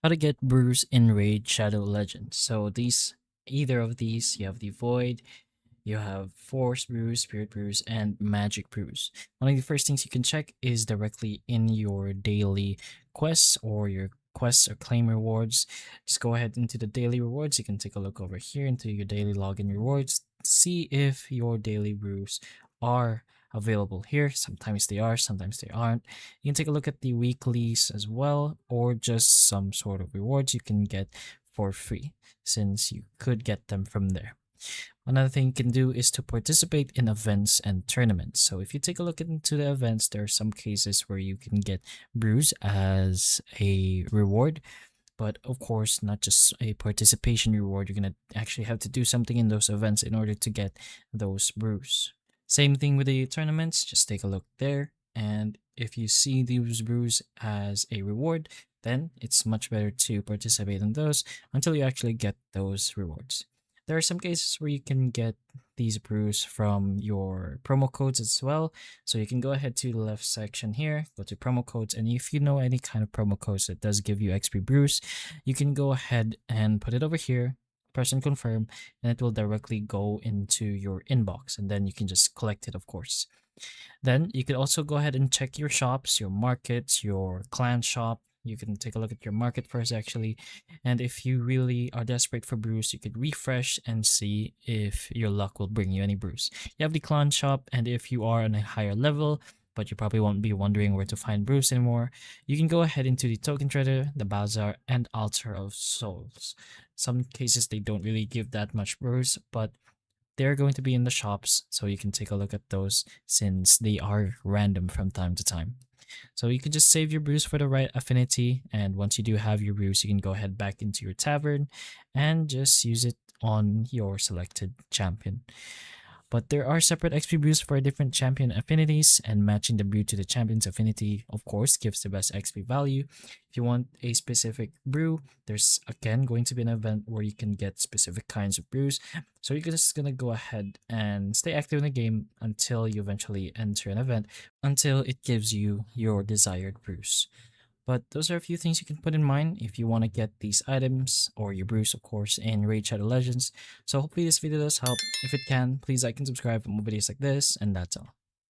How to get Brews in Raid Shadow Legends. So either of these, you have the Void, you have Force Brews, Spirit Brews, and Magic Brews. One of the first things you can check is directly in your daily quests or your quests or claim rewards. Just go ahead into the daily rewards. You can take a look over here into your daily login rewards. See if your daily brews are available here. Sometimes they are, sometimes they aren't. You can take a look at the weeklies as well, or just some sort of rewards you can get for free, since you could get them from there. Another thing you can do is to participate in events and tournaments. So if you take a look into the events, there are some cases where you can get brews as a reward. But of course, not just a participation reward. You're going to actually have to do something in those events in order to get those brews. Same thing with the tournaments. Just take a look there. And if you see these brews as a reward, then it's much better to participate in those until you actually get those rewards. There are some cases where you can get these brews from your promo codes as well. So you can go ahead to the left section here, go to promo codes, and if you know any kind of promo codes that does give you XP brews, you can go ahead and put it over here, press and confirm, and it will directly go into your inbox, and then you can just collect it, of course. Then you could also go ahead and check your shops, your markets, your clan shop. You can take a look at your market first, actually. And if you really are desperate for brews, you could refresh and see if your luck will bring you any brews. You have the clan shop, and if you are on a higher level, but you probably won't be wondering where to find brews anymore, you can go ahead into the token trader, the bazaar, and altar of souls. Some cases they don't really give that much brews, but they're going to be in the shops, so you can take a look at those since they are random from time to time. So you can just save your brews for the right affinity, and once you do have your brews, you can go ahead back into your tavern and just use it on your selected champion. But there are separate XP brews for different champion affinities, and matching the brew to the champion's affinity, of course, gives the best XP value. If you want a specific brew, there's again going to be an event where you can get specific kinds of brews. So you're just gonna go ahead and stay active in the game until you eventually enter an event, until it gives you your desired brews. But those are a few things you can put in mind if you want to get these items or your brews, of course, in Raid Shadow Legends. So hopefully this video does help. If it can, please like and subscribe for more videos like this, and that's all.